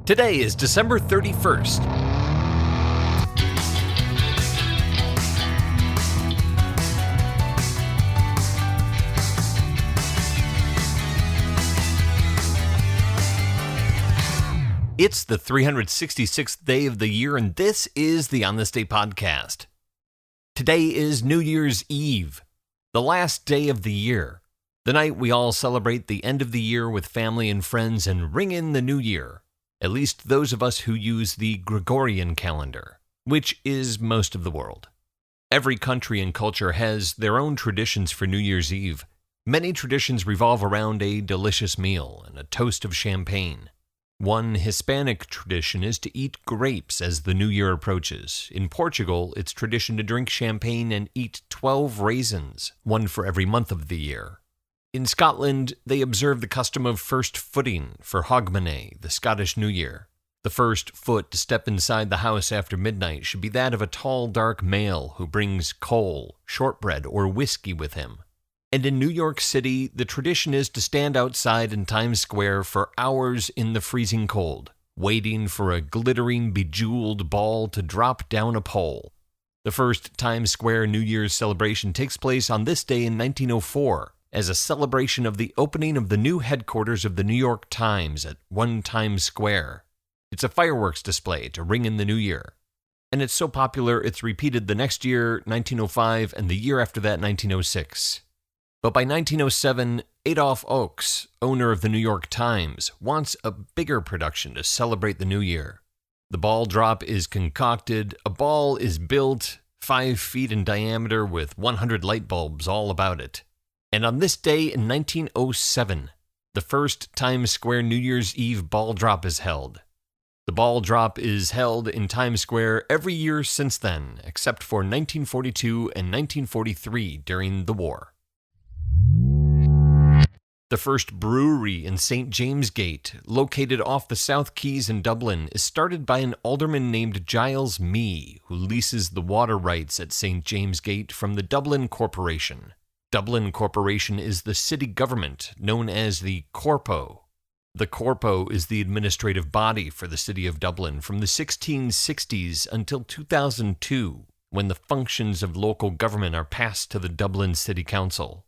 Today is December 31st. It's the 366th day of the year, and this is the On This Day podcast. Today is New Year's Eve, the last day of the year, the night we all celebrate the end of the year with family and friends and ring in the new year, at least those of us who use the Gregorian calendar, which is most of the world. Every country and culture has their own traditions for New Year's Eve. Many traditions revolve around a delicious meal and a toast of champagne. One Hispanic tradition is to eat grapes as the new year approaches. In Portugal, it's tradition to drink champagne and eat 12 raisins, one for every month of the year. In Scotland, they observe the custom of first footing for Hogmanay, the Scottish New Year. The first foot to step inside the house after midnight should be that of a tall, dark male who brings coal, shortbread, or whiskey with him. And in New York City, the tradition is to stand outside in Times Square for hours in the freezing cold, waiting for a glittering, bejeweled ball to drop down a pole. The first Times Square New Year's celebration takes place on this day in 1904 as a celebration of the opening of the new headquarters of the New York Times at 1 Times Square. It's a fireworks display to ring in the new year. And it's so popular it's repeated the next year, 1905, and the year after that, 1906. But by 1907, Adolph Oakes, owner of the New York Times, wants a bigger production to celebrate the new year. The ball drop is concocted, a ball is built 5 feet in diameter with 100 light bulbs all about it. And on this day in 1907, the first Times Square New Year's Eve ball drop is held. The ball drop is held in Times Square every year since then, except for 1942 and 1943 during the war. The first brewery in St. James Gate, located off the South Quays in Dublin, is started by an alderman named Giles Mee, who leases the water rights at St. James Gate from the Dublin Corporation. Dublin Corporation is the city government, known as the Corpo. The Corpo is the administrative body for the city of Dublin from the 1660s until 2002, when the functions of local government are passed to the Dublin City Council.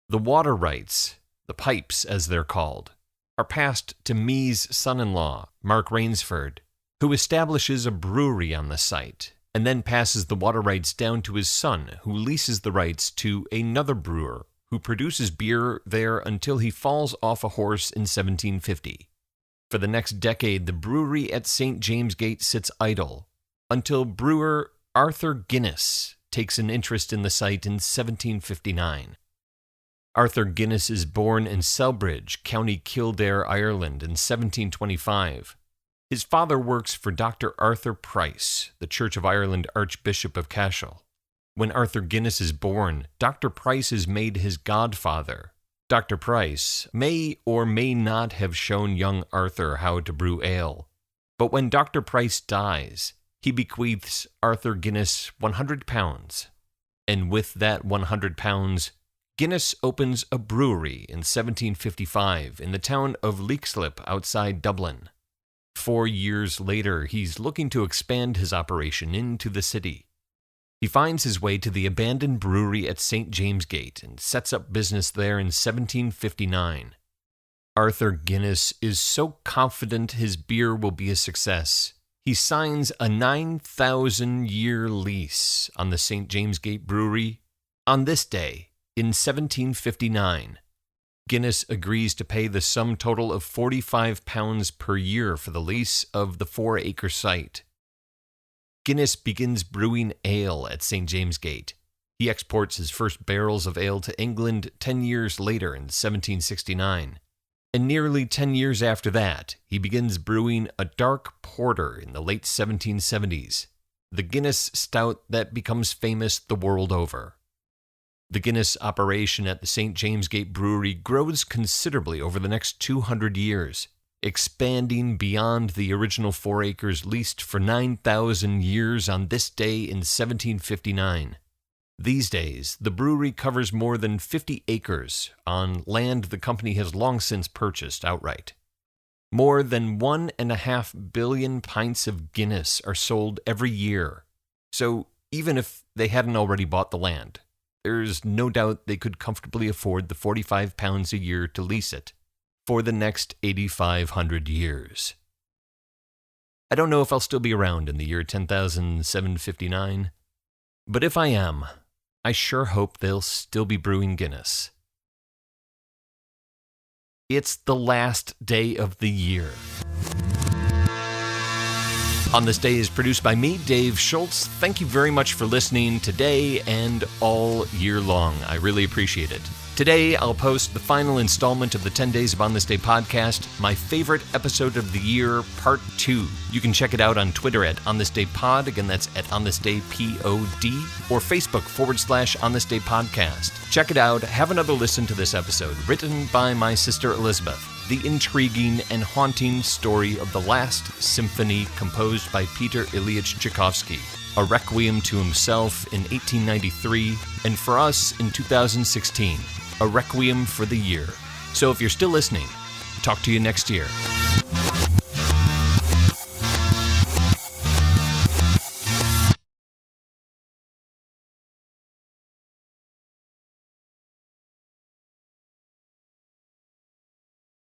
The water rights, the pipes as they're called, are passed to Mee's son-in-law, Mark Rainsford, who establishes a brewery on the site, and then passes the water rights down to his son, who leases the rights to another brewer, who produces beer there until he falls off a horse in 1750. For the next decade, the brewery at St. James Gate sits idle, until brewer Arthur Guinness takes an interest in the site in 1759. Arthur Guinness is born in Selbridge, County Kildare, Ireland, in 1725. His father works for Dr. Arthur Price, the Church of Ireland Archbishop of Cashel. When Arthur Guinness is born, Dr. Price is made his godfather. Dr. Price may or may not have shown young Arthur how to brew ale, but when Dr. Price dies, he bequeaths Arthur Guinness £100, and with that £100, Guinness opens a brewery in 1755 in the town of Leixlip outside Dublin. 4 years later, he's looking to expand his operation into the city. He finds his way to the abandoned brewery at St. James Gate and sets up business there in 1759. Arthur Guinness is so confident his beer will be a success, he signs a 9,000-year lease on the St. James Gate Brewery on this day in 1759. Guinness agrees to pay the sum total of £45 per year for the lease of the 4-acre site. Guinness begins brewing ale at St. James Gate. He exports his first barrels of ale to England 10 years later in 1769. And nearly 10 years after that, he begins brewing a dark porter in the late 1770s, the Guinness Stout that becomes famous the world over. The Guinness operation at the St. James Gate Brewery grows considerably over the next 200 years, expanding beyond the original 4 acres leased for 9,000 years on this day in 1759. These days, the brewery covers more than 50 acres on land the company has long since purchased outright. More than 1.5 billion pints of Guinness are sold every year. So even if they hadn't already bought the land, there's no doubt they could comfortably afford the £45 a year to lease it for the next 8,500 years. I don't know if I'll still be around in the year 10,759, but if I am, I sure hope they'll still be brewing Guinness. It's the last day of the year. On This Day is produced by me, Dave Schultz. Thank you very much for listening today and all year long. I really appreciate it. Today, I'll post the final installment of the 10 Days of On This Day podcast, my favorite episode of the year, part 2. You can check it out on Twitter at On This Day Pod. Again, that's at On This Day POD, or Facebook /On This Day Podcast. Check it out. Have another listen to this episode, written by my sister Elizabeth. The intriguing and haunting story of the Last Symphony, composed by Peter Ilyich Tchaikovsky. A requiem to himself in 1893, and for us in 2016. A requiem for the year. So if you're still listening, talk to you next year.